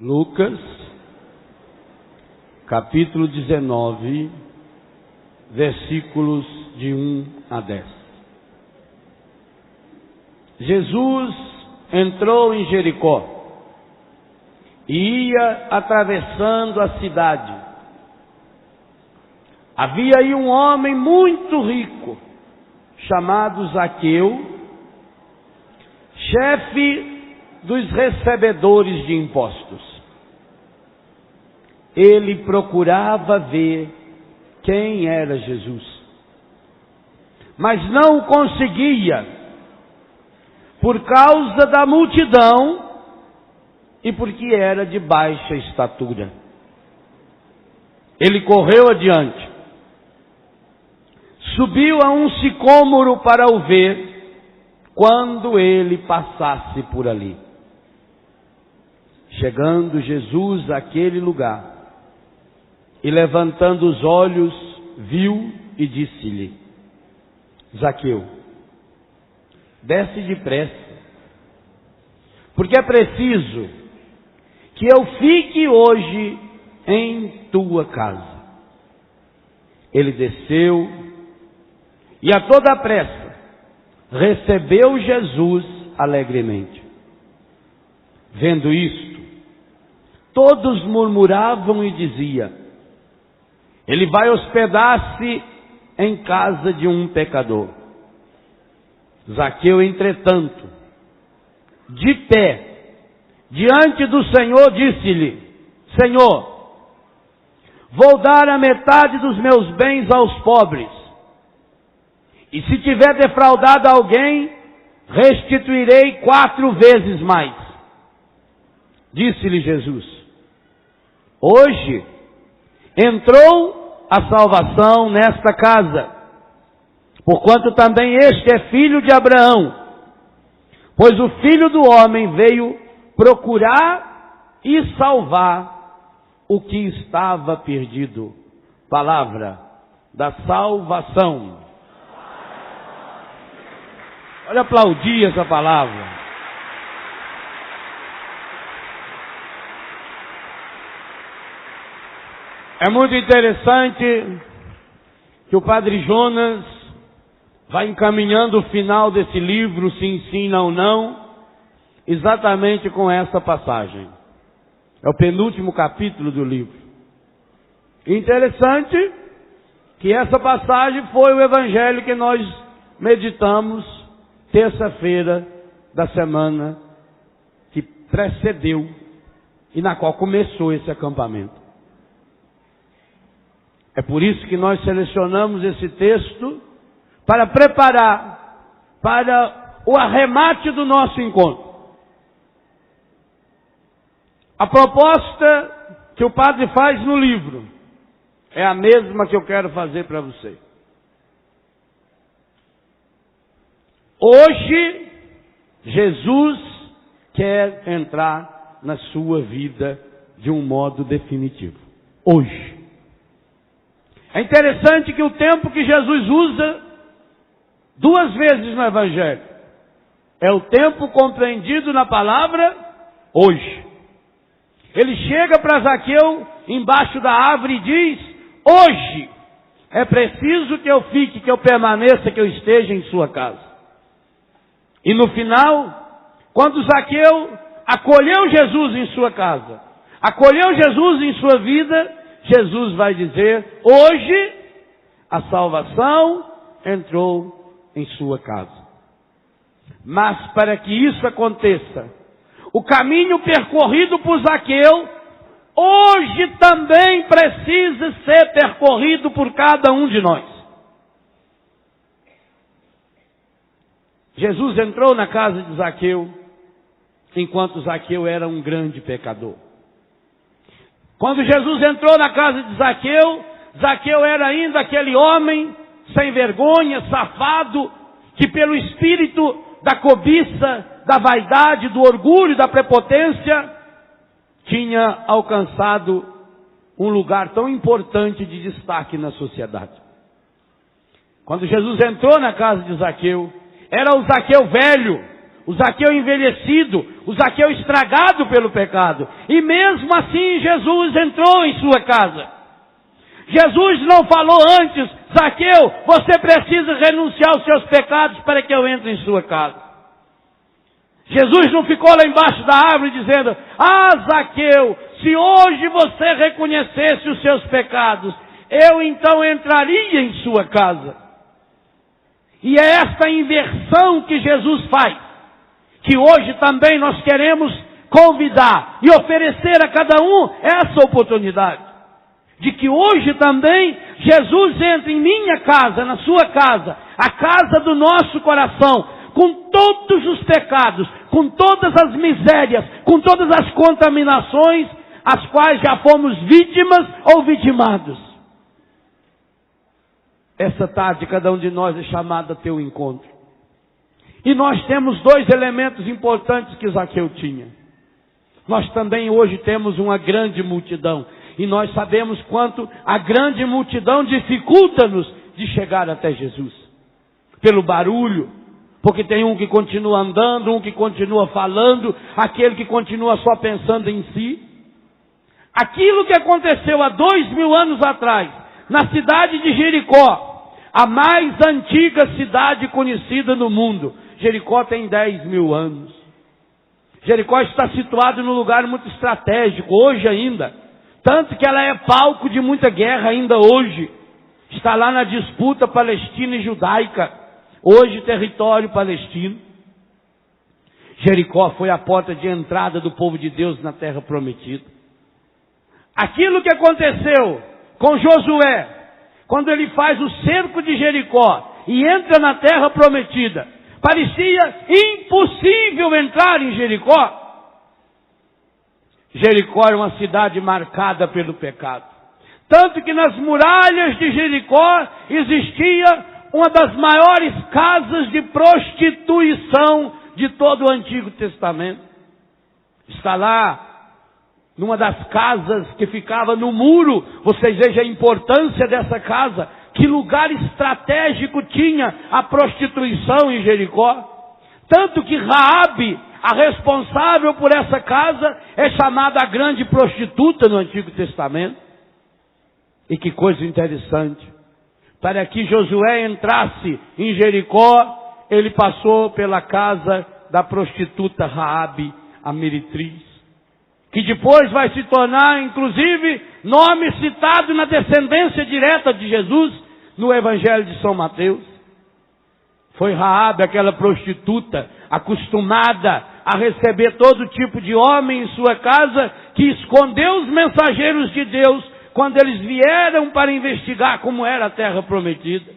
Lucas, capítulo 19, versículos de 1 a 10. Jesus entrou em Jericó e ia atravessando a cidade. Havia aí um homem muito rico, chamado Zaqueu, chefe dos recebedores de impostos. Ele procurava ver quem era Jesus, mas não conseguia, por causa da multidão e porque era de baixa estatura. Ele correu adiante, subiu a um sicômoro para o ver quando ele passasse por ali. Chegando Jesus àquele lugar, e levantando os olhos, viu e disse-lhe: Zaqueu, desce depressa, porque é preciso que eu fique hoje em tua casa. Ele desceu e a toda pressa recebeu Jesus alegremente. Vendo isto, todos murmuravam e diziam: ele vai hospedar-se em casa de um pecador. Zaqueu, entretanto, de pé, diante do Senhor, disse-lhe: Senhor, vou dar a metade dos meus bens aos pobres, e se tiver defraudado alguém, restituirei 4 vezes mais. Disse-lhe Jesus: hoje entrou a salvação nesta casa, porquanto também este é filho de Abraão, pois o Filho do Homem veio procurar e salvar o que estava perdido. Palavra da salvação. Olha, aplaudir essa palavra. É muito interessante que o Padre Jonas vai encaminhando o final desse livro, se ensina ou não, exatamente com essa passagem. É o penúltimo capítulo do livro. Interessante que essa passagem foi o evangelho que nós meditamos terça-feira da semana que precedeu e na qual começou esse acampamento. É por isso que nós selecionamos esse texto para preparar para o arremate do nosso encontro. A proposta que o padre faz no livro é a mesma que eu quero fazer para você. Hoje, Jesus quer entrar na sua vida de um modo definitivo. Hoje. É interessante que o tempo que Jesus usa 2 vezes no Evangelho é o tempo compreendido na palavra hoje. Ele chega para Zaqueu embaixo da árvore e diz: hoje é preciso que eu fique, que eu permaneça, que eu esteja em sua casa. E no final, quando Zaqueu acolheu Jesus em sua casa, acolheu Jesus em sua vida, Jesus vai dizer: hoje a salvação entrou em sua casa. Mas para que isso aconteça, o caminho percorrido por Zaqueu, hoje também precisa ser percorrido por cada um de nós. Jesus entrou na casa de Zaqueu, enquanto Zaqueu era um grande pecador. Quando Jesus entrou na casa de Zaqueu, Zaqueu era ainda aquele homem sem vergonha, safado, que pelo espírito da cobiça, da vaidade, do orgulho, da prepotência, tinha alcançado um lugar tão importante de destaque na sociedade. Quando Jesus entrou na casa de Zaqueu, era o Zaqueu velho, o Zaqueu envelhecido, o Zaqueu estragado pelo pecado. E mesmo assim Jesus entrou em sua casa. Jesus não falou antes: Zaqueu, você precisa renunciar aos seus pecados para que eu entre em sua casa. Jesus não ficou lá embaixo da árvore dizendo: Zaqueu, se hoje você reconhecesse os seus pecados, eu então entraria em sua casa. E é esta inversão que Jesus faz, que hoje também nós queremos convidar e oferecer a cada um essa oportunidade. De que hoje também Jesus entre em minha casa, na sua casa, a casa do nosso coração, com todos os pecados, com todas as misérias, com todas as contaminações, as quais já fomos vítimas ou vitimados. Essa tarde cada um de nós é chamado a ter um encontro. E nós temos dois elementos importantes que Zaqueu tinha. Nós também hoje temos uma grande multidão. E nós sabemos quanto a grande multidão dificulta-nos de chegar até Jesus. Pelo barulho, porque tem um que continua andando, um que continua falando, aquele que continua só pensando em si. Aquilo que aconteceu há 2000 anos atrás, na cidade de Jericó, a mais antiga cidade conhecida no mundo. Jericó tem 10.000 anos. Jericó está situado num lugar muito estratégico, hoje ainda. Tanto que ela é palco de muita guerra ainda hoje. Está lá na disputa palestina e judaica. Hoje território palestino. Jericó foi a porta de entrada do povo de Deus na terra prometida. Aquilo que aconteceu com Josué, quando ele faz o cerco de Jericó e entra na terra prometida, parecia impossível entrar em Jericó. Jericó era uma cidade marcada pelo pecado. Tanto que nas muralhas de Jericó existia uma das maiores casas de prostituição de todo o Antigo Testamento. Está lá, numa das casas que ficava no muro. Vocês vejam a importância dessa casa. Que lugar estratégico tinha a prostituição em Jericó. Tanto que Raabe, a responsável por essa casa, é chamada a grande prostituta no Antigo Testamento. E que coisa interessante. Para que Josué entrasse em Jericó, ele passou pela casa da prostituta Raabe, a meretriz. Que depois vai se tornar, inclusive, nome citado na descendência direta de Jesus, no Evangelho de São Mateus. Foi Raabe, aquela prostituta, acostumada a receber todo tipo de homem em sua casa, que escondeu os mensageiros de Deus quando eles vieram para investigar como era a terra prometida.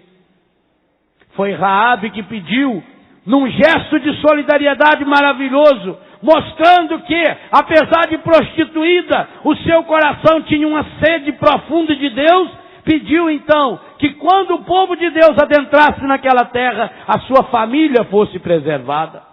Foi Raabe que pediu, num gesto de solidariedade maravilhoso, mostrando que, apesar de prostituída, o seu coração tinha uma sede profunda de Deus. Pediu então que quando o povo de Deus adentrasse naquela terra, a sua família fosse preservada.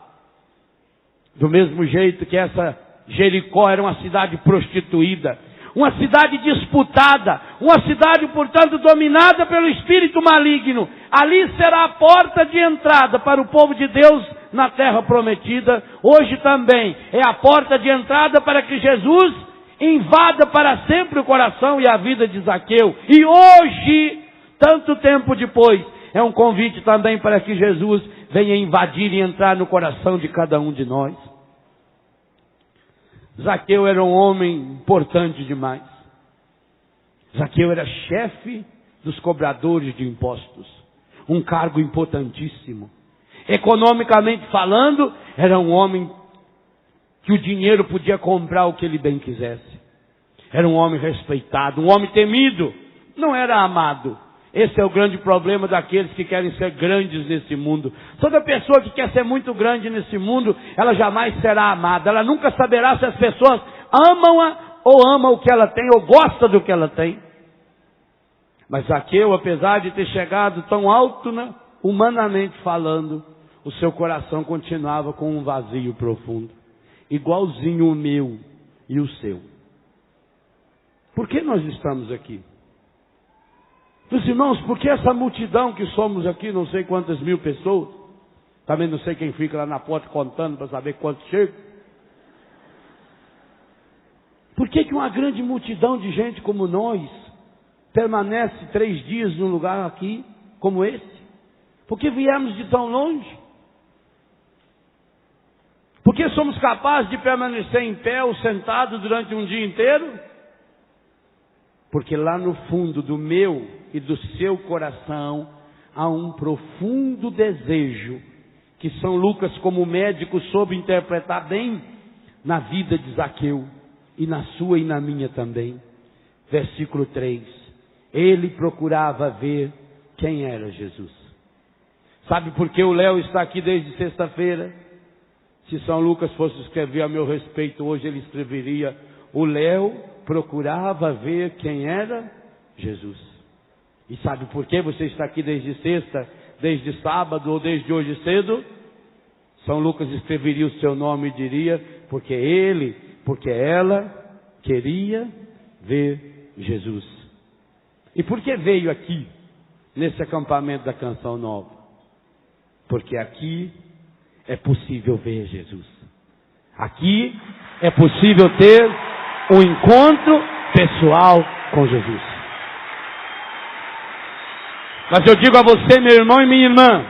Do mesmo jeito que essa Jericó era uma cidade prostituída, uma cidade disputada, uma cidade, portanto, dominada pelo espírito maligno. Ali será a porta de entrada para o povo de Deus na terra prometida. Hoje também é a porta de entrada para que Jesus invada para sempre o coração e a vida de Zaqueu. E hoje, tanto tempo depois, é um convite também para que Jesus venha invadir e entrar no coração de cada um de nós. Zaqueu era um homem importante demais. Zaqueu era chefe dos cobradores de impostos. Um cargo importantíssimo. Economicamente falando, era um homem que o dinheiro podia comprar o que ele bem quisesse. Era um homem respeitado, um homem temido. Não era amado. Esse é o grande problema daqueles que querem ser grandes nesse mundo. Toda pessoa que quer ser muito grande nesse mundo, ela jamais será amada. Ela nunca saberá se as pessoas amam-a ou amam o que ela tem, ou gostam do que ela tem. Mas Zaqueu, apesar de ter chegado tão alto, humanamente falando, o seu coração continuava com um vazio profundo. Igualzinho o meu e o seu. Por que nós estamos aqui? Meus irmãos, por que essa multidão que somos aqui, não sei quantas mil pessoas? Também não sei quem fica lá na porta contando para saber quantos chegam. Por que uma grande multidão de gente como nós permanece 3 dias num lugar aqui, como esse? Porque viemos de tão longe? Porque somos capazes de permanecer em pé ou sentado durante um dia inteiro? Porque lá no fundo do meu e do seu coração há um profundo desejo que São Lucas, como médico, soube interpretar bem na vida de Zaqueu e na sua e na minha também. Versículo 3. Ele procurava ver quem era Jesus. Sabe por que o Léo está aqui desde sexta-feira? Se São Lucas fosse escrever a meu respeito hoje, ele escreveria: o Léo procurava ver quem era Jesus. E sabe por que você está aqui desde sexta, desde sábado ou desde hoje cedo? São Lucas escreveria o seu nome e diria: porque ele, porque ela queria ver Jesus. E por que veio aqui, nesse acampamento da Canção Nova? Porque aqui é possível ver Jesus. Aqui é possível ter um encontro pessoal com Jesus. Mas eu digo a você, meu irmão e minha irmã,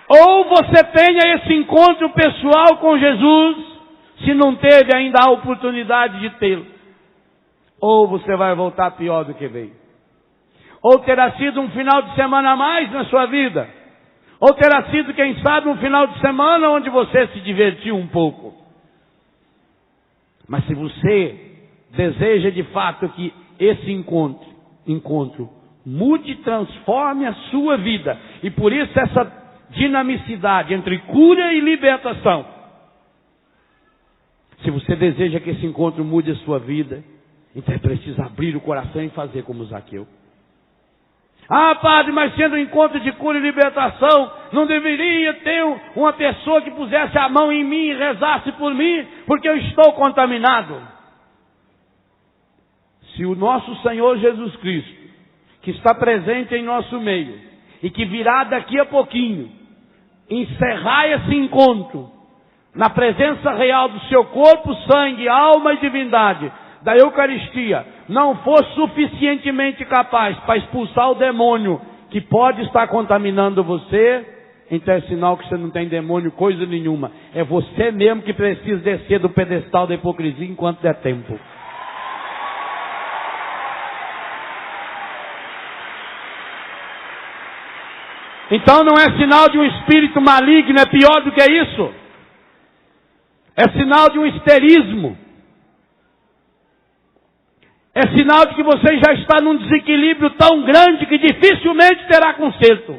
ou você tenha esse encontro pessoal com Jesus, se não teve ainda a oportunidade de tê-lo, ou você vai voltar pior do que veio. Ou terá sido um final de semana a mais na sua vida, ou terá sido, quem sabe, um final de semana onde você se divertiu um pouco. Mas se você deseja de fato que esse encontro mude e transforme a sua vida, e por isso essa dinamicidade entre cura e libertação, se você deseja que esse encontro mude a sua vida, então é preciso abrir o coração e fazer como Zaqueu. Ah, padre, mas sendo um encontro de cura e libertação, não deveria ter uma pessoa que pusesse a mão em mim e rezasse por mim, porque eu estou contaminado? Se o nosso Senhor Jesus Cristo, que está presente em nosso meio, e que virá daqui a pouquinho, encerrar esse encontro, na presença real do seu corpo, sangue, alma e divindade, da Eucaristia, não for suficientemente capaz para expulsar o demônio que pode estar contaminando você, então é sinal que você não tem demônio coisa nenhuma. É você mesmo que precisa descer do pedestal da hipocrisia enquanto der tempo. Então não é sinal de um espírito maligno, é pior do que isso. É sinal de um histerismo. É sinal de que você já está num desequilíbrio tão grande que dificilmente terá conserto.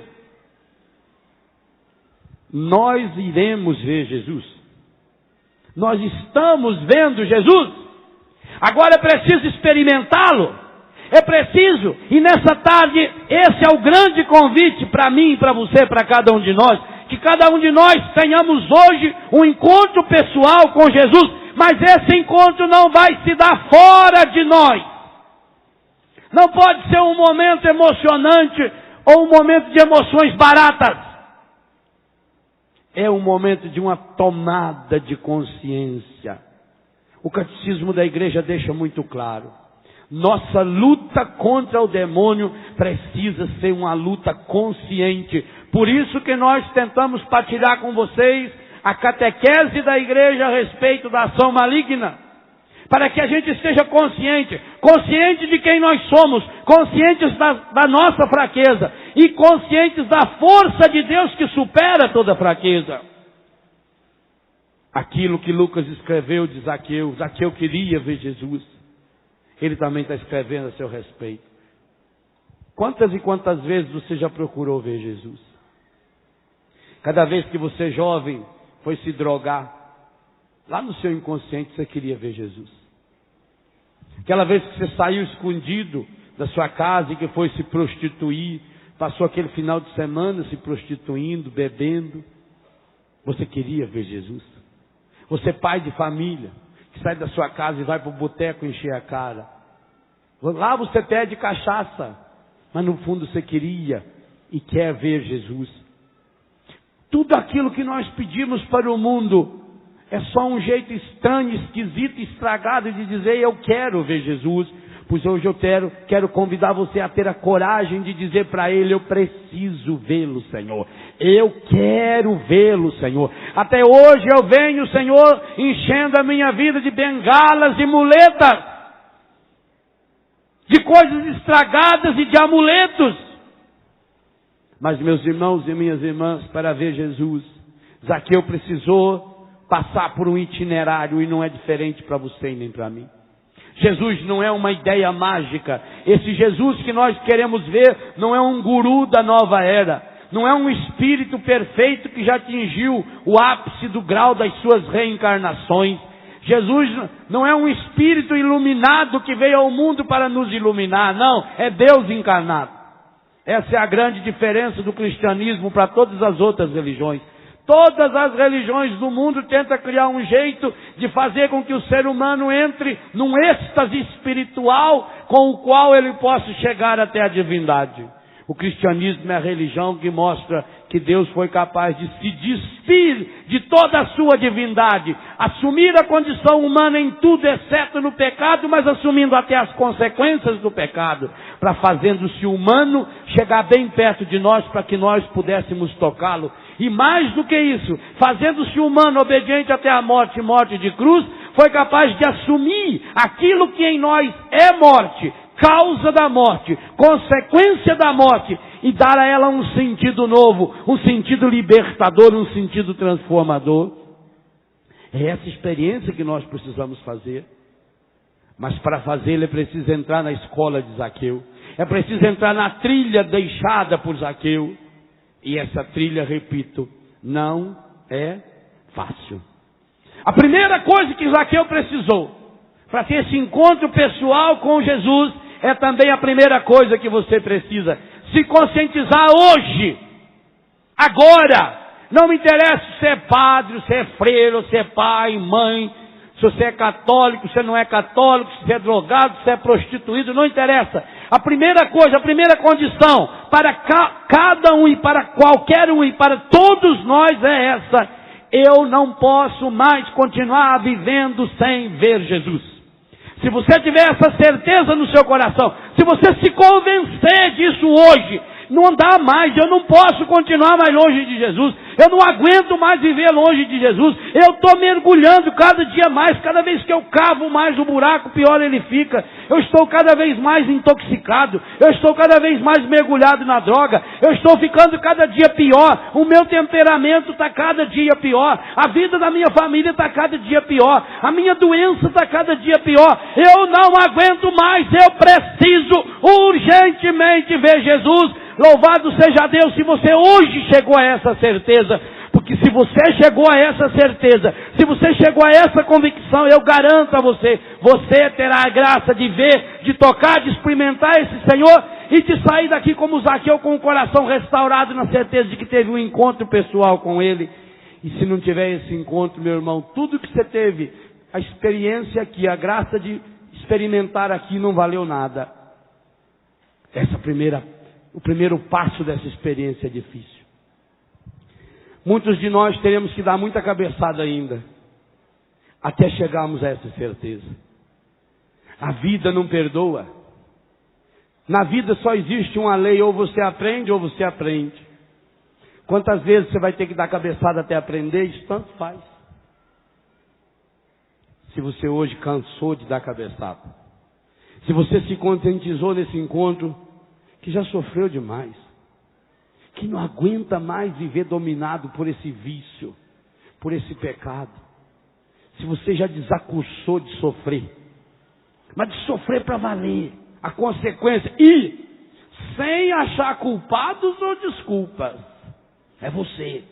Nós iremos ver Jesus. Nós estamos vendo Jesus. Agora é preciso experimentá-lo. É preciso, e nessa tarde, esse é o grande convite para mim e para você, para cada um de nós, que cada um de nós tenhamos hoje um encontro pessoal com Jesus. Mas esse encontro não vai se dar fora de nós. Não pode ser um momento emocionante ou um momento de emoções baratas. É um momento de uma tomada de consciência. O catecismo da igreja deixa muito claro. Nossa luta contra o demônio precisa ser uma luta consciente. Por isso que nós tentamos partilhar com vocês a catequese da igreja a respeito da ação maligna, para que a gente esteja consciente de quem nós somos, conscientes da nossa fraqueza e conscientes da força de Deus que supera toda fraqueza. Aquilo que Lucas escreveu de Zaqueu, Zaqueu queria ver Jesus, ele também está escrevendo a seu respeito. Quantas e quantas vezes você já procurou ver Jesus? Cada vez que você jovem foi se drogar, lá no seu inconsciente você queria ver Jesus. Aquela vez que você saiu escondido da sua casa e que foi se prostituir, passou aquele final de semana se prostituindo, bebendo, você queria ver Jesus. Você pai de família, que sai da sua casa e vai para o boteco encher a cara. Lá você pede cachaça, mas no fundo você queria e quer ver Jesus. Tudo aquilo que nós pedimos para o mundo é só um jeito estranho, esquisito, estragado de dizer: eu quero ver Jesus. Pois hoje eu quero convidar você a ter a coragem de dizer para Ele: eu preciso vê-lo, Senhor. Eu quero vê-lo, Senhor. Até hoje eu venho, Senhor, enchendo a minha vida de bengalas e muletas, de coisas estragadas e de amuletos. Mas, meus irmãos e minhas irmãs, para ver Jesus, Zaqueu precisou passar por um itinerário, e não é diferente para você nem para mim. Jesus não é uma ideia mágica. Esse Jesus que nós queremos ver não é um guru da nova era. Não é um espírito perfeito que já atingiu o ápice do grau das suas reencarnações. Jesus não é um espírito iluminado que veio ao mundo para nos iluminar. Não, é Deus encarnado. Essa é a grande diferença do cristianismo para todas as outras religiões. Todas as religiões do mundo tentam criar um jeito de fazer com que o ser humano entre num êxtase espiritual com o qual ele possa chegar até a divindade. O cristianismo é a religião que mostra que Deus foi capaz de se despir de toda a sua divindade, assumir a condição humana em tudo exceto no pecado, mas assumindo até as consequências do pecado, para fazendo-se humano, chegar bem perto de nós para que nós pudéssemos tocá-lo. E mais do que isso, fazendo-se humano, obediente até a morte, morte de cruz, foi capaz de assumir aquilo que em nós é morte, causa da morte, consequência da morte, e dar a ela um sentido novo, um sentido libertador, um sentido transformador. É essa experiência que nós precisamos fazer. Mas para fazê-la é preciso entrar na escola de Zaqueu. É preciso entrar na trilha deixada por Zaqueu. E essa trilha, repito, não é fácil. A primeira coisa que Zaqueu precisou para ter esse encontro pessoal com Jesus é também a primeira coisa que você precisa: se conscientizar hoje, agora. Não me interessa se é padre, se é freiro, se é pai, mãe, se você é católico, se não é católico, se é drogado, se é prostituído, não interessa. A primeira coisa, a primeira condição para cada um e para qualquer um e para todos nós é essa: eu não posso mais continuar vivendo sem ver Jesus. Se você tiver essa certeza no seu coração, se você se convencer disso hoje, não dá mais, eu não posso continuar mais longe de Jesus, eu não aguento mais viver longe de Jesus, eu estou mergulhando cada dia mais, cada vez que eu cavo mais o buraco, pior ele fica, eu estou cada vez mais intoxicado, eu estou cada vez mais mergulhado na droga, eu estou ficando cada dia pior, o meu temperamento está cada dia pior, a vida da minha família está cada dia pior, a minha doença está cada dia pior, eu não aguento mais, eu preciso urgentemente ver Jesus. Louvado seja Deus se você hoje chegou a essa certeza, porque se você chegou a essa certeza, se você chegou a essa convicção, eu garanto a você, você terá a graça de ver, de tocar, de experimentar esse Senhor e de sair daqui como Zaqueu com o coração restaurado na certeza de que teve um encontro pessoal com Ele. E se não tiver esse encontro, meu irmão, tudo que você teve, a experiência aqui, a graça de experimentar aqui não valeu nada. O primeiro passo dessa experiência é difícil. Muitos de nós teremos que dar muita cabeçada ainda, até chegarmos a essa certeza. A vida não perdoa. Na vida só existe uma lei: ou você aprende ou você aprende. Quantas vezes você vai ter que dar cabeçada até aprender? Isso tanto faz. Se você hoje cansou de dar cabeçada, se você se conscientizou nesse encontro que já sofreu demais, que não aguenta mais viver dominado por esse vício, por esse pecado, se você já desacursou de sofrer, mas de sofrer para valer, a consequência, e sem achar culpados ou desculpas, é você.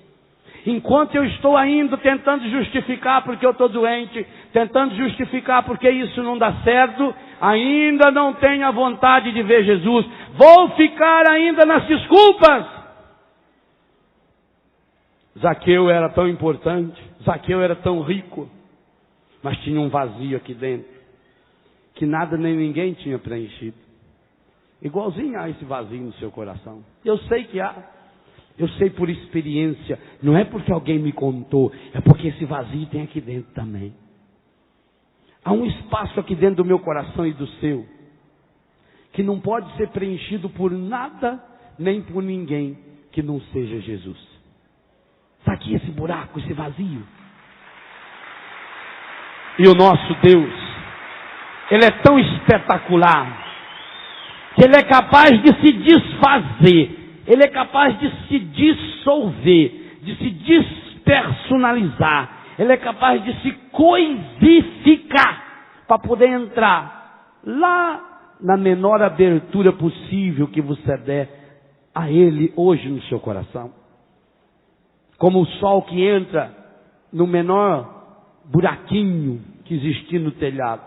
Enquanto eu estou ainda tentando justificar porque eu estou doente, tentando justificar porque isso não dá certo, ainda não tenho a vontade de ver Jesus. Vou ficar ainda nas desculpas. Zaqueu era tão importante, Zaqueu era tão rico, mas tinha um vazio aqui dentro, que nada nem ninguém tinha preenchido. Igualzinho há esse vazio no seu coração. Eu sei que há. Eu sei por experiência, não é porque alguém me contou, é porque esse vazio tem aqui dentro também. Há um espaço aqui dentro do meu coração e do seu, que não pode ser preenchido por nada, nem por ninguém que não seja Jesus. Está aqui esse buraco, esse vazio. E o nosso Deus, Ele é tão espetacular, que Ele é capaz de se desfazer, Ele é capaz de se dissolver, de se despersonalizar, Ele é capaz de se coisificar, para poder entrar lá na menor abertura possível que você der a Ele hoje no seu coração. Como o sol que entra no menor buraquinho que existir no telhado.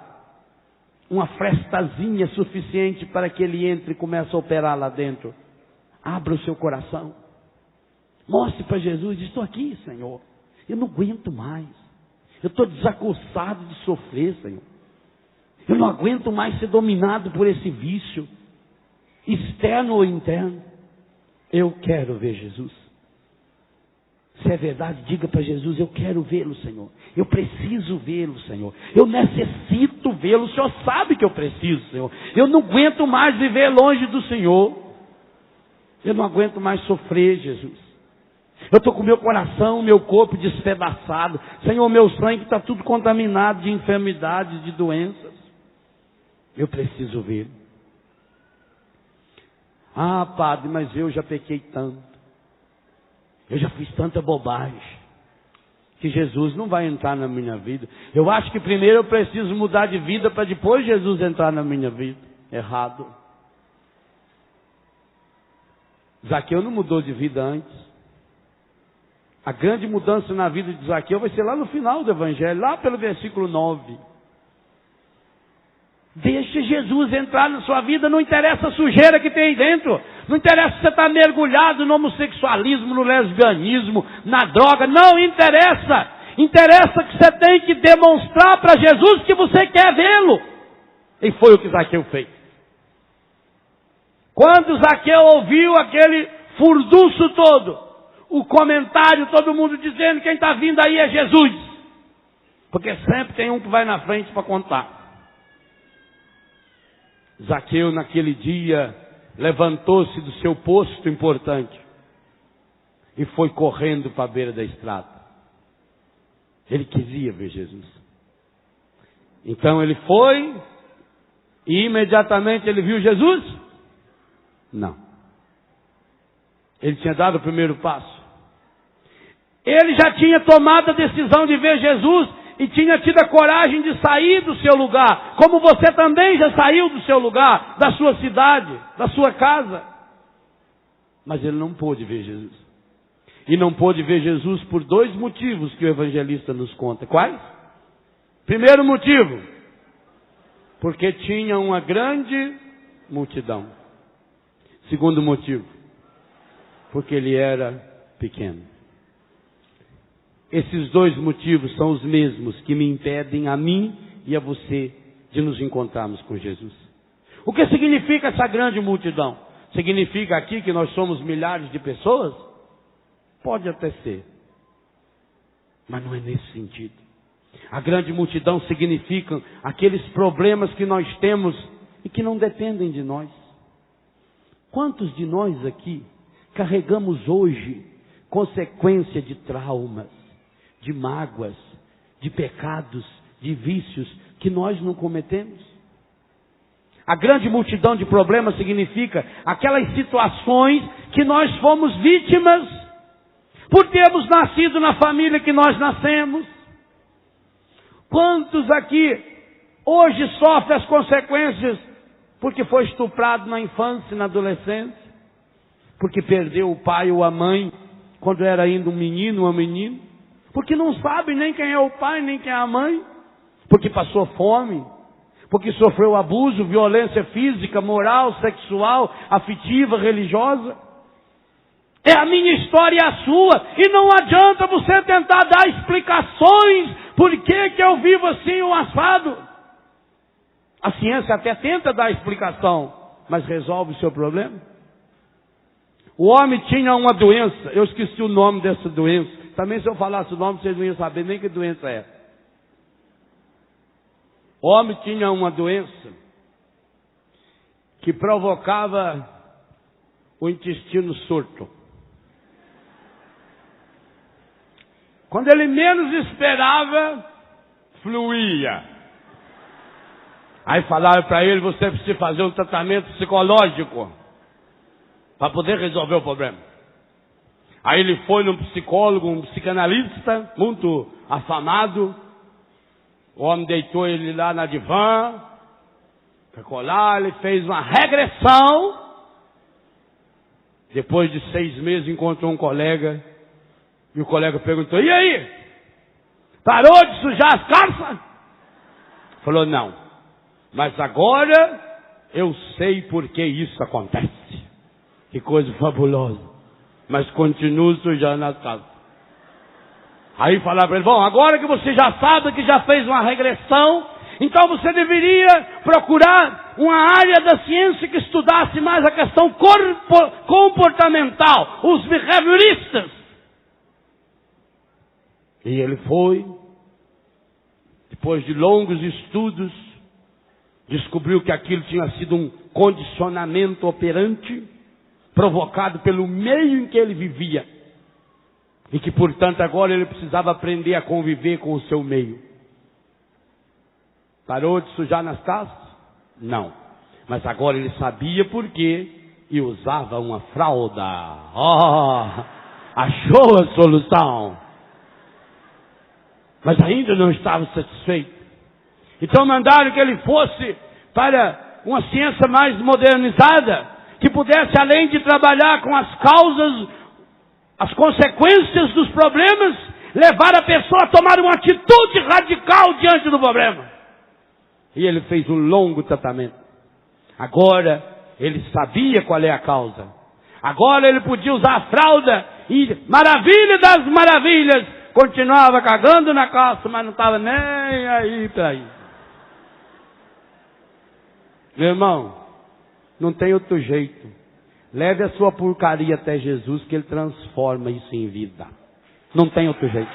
Uma frestazinha suficiente para que ele entre e comece a operar lá dentro. Abra o seu coração. Mostre para Jesus, estou aqui, Senhor. Eu não aguento mais. Eu estou desacossado de sofrer, Senhor. Eu não aguento mais ser dominado por esse vício, externo ou interno. Eu quero ver Jesus. Se é verdade, diga para Jesus, eu quero vê-lo, Senhor. Eu preciso vê-lo, Senhor. Eu necessito vê-lo. O Senhor sabe que eu preciso, Senhor. Eu não aguento mais viver longe do Senhor. Eu não aguento mais sofrer, Jesus. Eu estou com meu coração, meu corpo despedaçado. Senhor, meu sangue está tudo contaminado de enfermidades, de doenças. Eu preciso vê-lo. Ah, Padre, mas eu já pequei tanto. Eu já fiz tanta bobagem, que Jesus não vai entrar na minha vida. Eu acho que primeiro eu preciso mudar de vida, para depois Jesus entrar na minha vida. Errado. Zaqueu não mudou de vida antes. A grande mudança na vida de Zaqueu vai ser lá no final do Evangelho, lá pelo versículo 9. Deixe Jesus entrar na sua vida, não interessa a sujeira que tem aí dentro. Não interessa se você está mergulhado no homossexualismo, no lesbianismo, na droga. Não interessa. Interessa que você tem que demonstrar para Jesus que você quer vê-lo. E foi o que Zaqueu fez. Quando Zaqueu ouviu aquele furdunço todo, o comentário, todo mundo dizendo, quem está vindo aí é Jesus. Porque sempre tem um que vai na frente para contar. Zaqueu naquele dia levantou-se do seu posto importante e foi correndo para a beira da estrada. Ele queria ver Jesus. Então ele foi e imediatamente ele viu Jesus? Não. Ele tinha dado o primeiro passo. Ele já tinha tomado a decisão de ver Jesus e tinha tido a coragem de sair do seu lugar, como você também já saiu do seu lugar, da sua cidade, da sua casa. Mas ele não pôde ver Jesus. E não pôde ver Jesus por dois motivos que o evangelista nos conta. Quais? Primeiro motivo, porque tinha uma grande multidão. Segundo motivo, porque ele era pequeno. Esses dois motivos são os mesmos que me impedem a mim e a você de nos encontrarmos com Jesus. O que significa essa grande multidão? Significa aqui que nós somos milhares de pessoas? Pode até ser. Mas não é nesse sentido. A grande multidão significa aqueles problemas que nós temos e que não dependem de nós. Quantos de nós aqui carregamos hoje consequência de traumas, de mágoas, de pecados, de vícios que nós não cometemos? A grande multidão de problemas significa aquelas situações que nós fomos vítimas por termos nascido na família que nós nascemos. Quantos aqui hoje sofrem as consequências porque foi estuprado na infância e na adolescência, porque perdeu o pai ou a mãe quando era ainda um menino ou uma menina, porque não sabe nem quem é o pai, nem quem é a mãe, porque passou fome, porque sofreu abuso, violência física, moral, sexual, afetiva, religiosa. É a minha história e a sua, e não adianta você tentar dar explicações por que eu vivo assim ou assado. A ciência até tenta dar explicação, mas resolve o seu problema? O homem tinha uma doença, eu esqueci o nome dessa doença. Também se eu falasse o nome, vocês não iam saber nem que doença é. O homem tinha uma doença que provocava o intestino surto. Quando ele menos esperava, fluía. Aí falaram para ele, você precisa fazer um tratamento psicológico para poder resolver o problema. Aí ele foi num psicólogo, um psicanalista, muito afamado. O homem deitou ele lá na divã, ficou lá, ele fez uma regressão. Depois de 6 meses encontrou um colega, e o colega perguntou, e aí? Parou de sujar as calças? Falou, não. Mas agora eu sei por que isso acontece. Que coisa fabulosa. Mas continuo sujando as calças. Aí falaram para ele, bom, agora que você já sabe que já fez uma regressão, então você deveria procurar uma área da ciência que estudasse mais a questão comportamental, os behavioristas. E ele foi, depois de longos estudos, descobriu que aquilo tinha sido um condicionamento operante, provocado pelo meio em que ele vivia. E que, portanto, agora ele precisava aprender a conviver com o seu meio. Parou de sujar nas calças? Não. Mas agora ele sabia por quê e usava uma fralda. Achou a solução. Mas ainda não estava satisfeito. Então mandaram que ele fosse para uma ciência mais modernizada, que pudesse, além de trabalhar com as causas, as consequências dos problemas, levar a pessoa a tomar uma atitude radical diante do problema. E ele fez um longo tratamento. Agora ele sabia qual é a causa. Agora ele podia usar a fralda e, maravilha das maravilhas, continuava cagando na calça, mas não estava nem aí para isso. Meu irmão, não tem outro jeito. Leve a sua porcaria até Jesus, que Ele transforma isso em vida. Não tem outro jeito.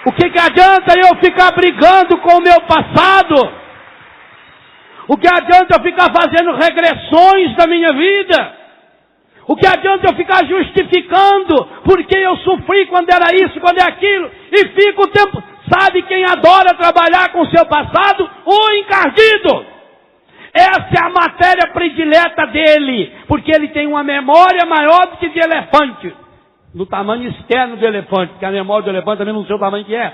O que adianta eu ficar brigando com o meu passado? O que adianta eu ficar fazendo regressões da minha vida? O que adianta eu ficar justificando porque eu sofri quando era isso, quando é aquilo, e fico o tempo... Sabe quem adora trabalhar com o seu passado? O encardido. Essa é a matéria predileta dele, porque ele tem uma memória maior do que de elefante. No tamanho externo do elefante, porque a memória do elefante também não sei o tamanho que é.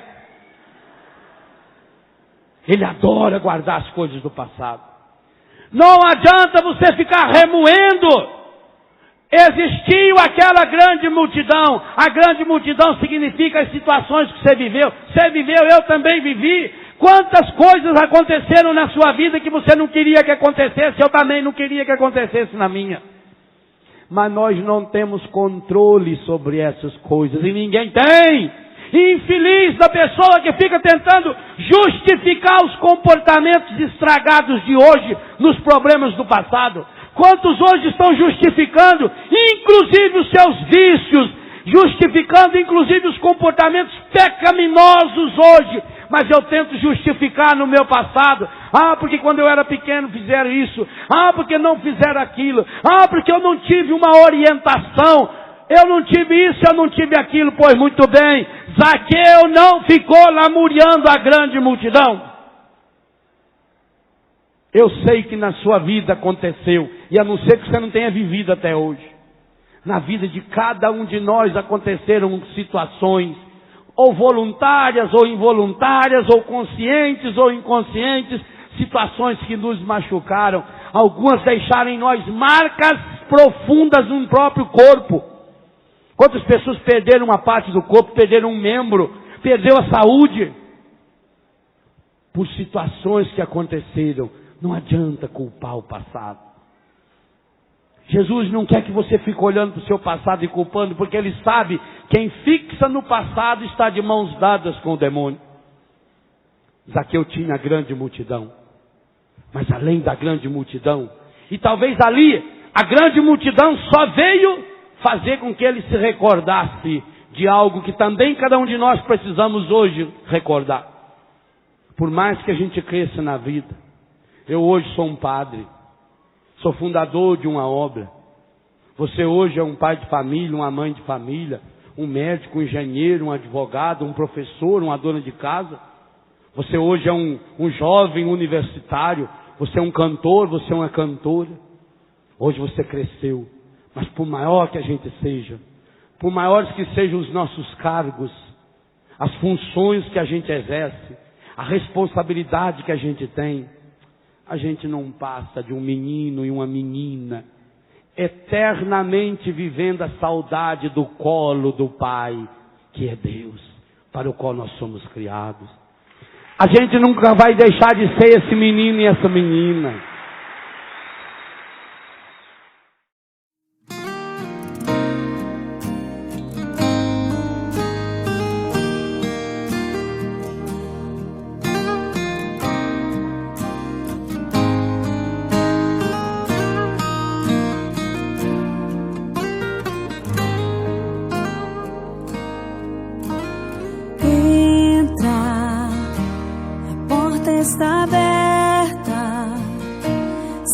Ele adora guardar as coisas do passado. Não adianta você ficar remoendo. Existiu aquela grande multidão. A grande multidão significa as situações que você viveu. Você viveu, eu também vivi. Quantas coisas aconteceram na sua vida que você não queria que acontecesse, eu também não queria que acontecesse na minha. Mas nós não temos controle sobre essas coisas, e ninguém tem. Infeliz da pessoa que fica tentando justificar os comportamentos estragados de hoje nos problemas do passado. Quantos hoje estão justificando, inclusive os seus vícios, justificando inclusive os comportamentos pecaminosos hoje. Mas eu tento justificar no meu passado. Ah, porque quando eu era pequeno fizeram isso. Ah, porque não fizeram aquilo. Ah, porque eu não tive uma orientação. Eu não tive isso, eu não tive aquilo. Pois muito bem, Zaqueu não ficou lamuriando a grande multidão. Eu sei que na sua vida aconteceu, e a não ser que você não tenha vivido até hoje. Na vida de cada um de nós aconteceram situações, ou voluntárias, ou involuntárias, ou conscientes, ou inconscientes, situações que nos machucaram. Algumas deixaram em nós marcas profundas no próprio corpo. Quantas pessoas perderam uma parte do corpo, perderam um membro, perdeu a saúde, por situações que aconteceram. Não adianta culpar o passado. Jesus não quer que você fique olhando para o seu passado e culpando, porque Ele sabe que quem fixa no passado está de mãos dadas com o demônio. Zaqueu tinha a grande multidão. Mas além da grande multidão, e talvez ali A grande multidão só veio fazer com que ele se recordasse de algo que também cada um de nós precisamos hoje recordar. Por mais que a gente cresça na vida, eu hoje sou um padre, sou fundador de uma obra. Você hoje é um pai de família, uma mãe de família, um médico, um engenheiro, um advogado, um professor, uma dona de casa. Você hoje é um jovem universitário, você é um cantor, você é uma cantora. Hoje você cresceu, mas por maior que a gente seja, por maiores que sejam os nossos cargos, as funções que a gente exerce, a responsabilidade que a gente tem, a gente não passa de um menino e uma menina, eternamente vivendo a saudade do colo do Pai, que é Deus, para o qual nós somos criados. A gente nunca vai deixar de ser esse menino e essa menina. Está aberta,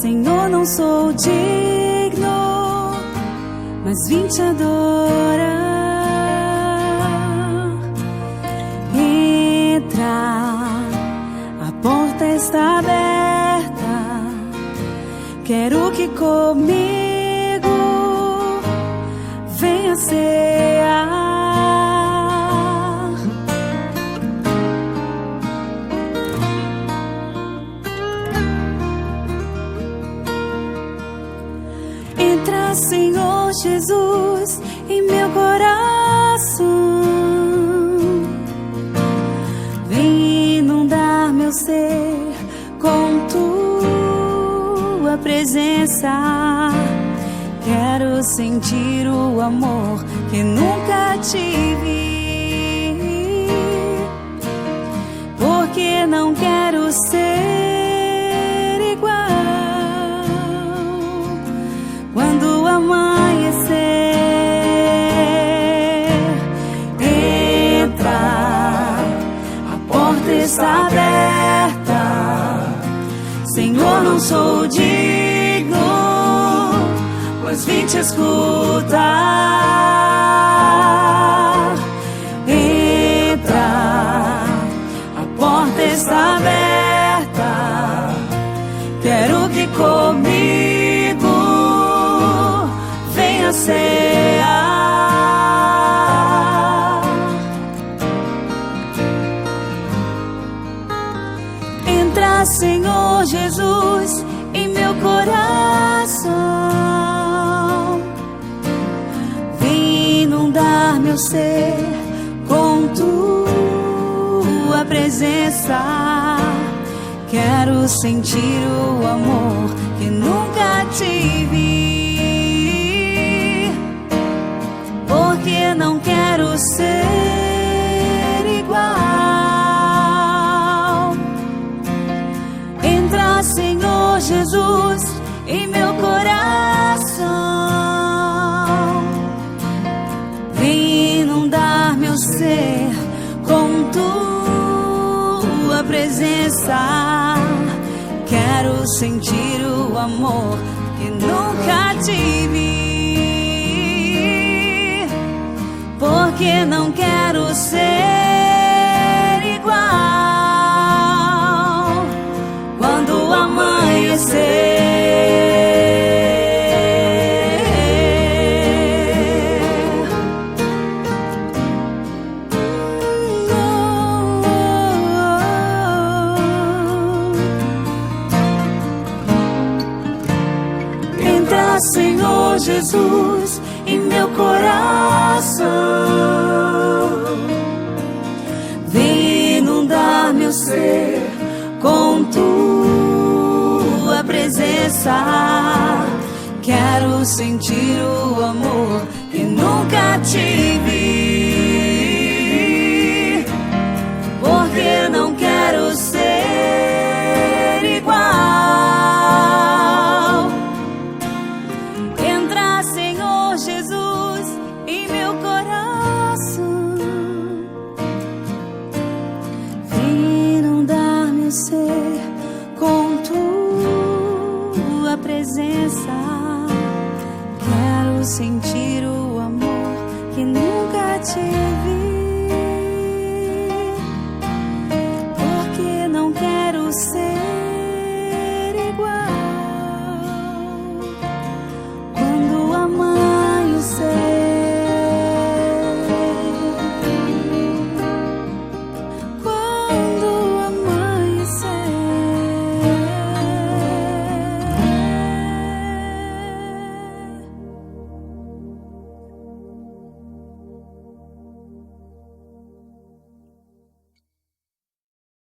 Senhor, não sou digno, mas vim te adorar. Entra, a porta está aberta, quero que comigo venha cear. Entra, Senhor Jesus, em meu coração. Vem inundar meu ser com tua presença. Quero sentir o amor que nunca tive, porque não quero ser igual. Quando amanhecer, entra, a porta está aberta. Senhor, não sou digno, mas vim te escutar. Entra, a porta está aberta, quero que comigo venha cear. Entra, Senhor Jesus, em meu coração. Vem inundar meu ser com tua presença. Quero sentir o amor que nunca tive, porque não quero ser igual. Entra, Senhor Jesus, em meu coração. Vem inundar meu ser com tua presença. Quero sentir o amor que nunca tive, porque não quero ser igual. Quando amanhecer, entra, Senhor Jesus, em meu coração. Vem inundar meu ser com tua presença. Quero sentir o amor que nunca tive, porque não quero ser igual. presença. Quero sentir o amor que nunca tive.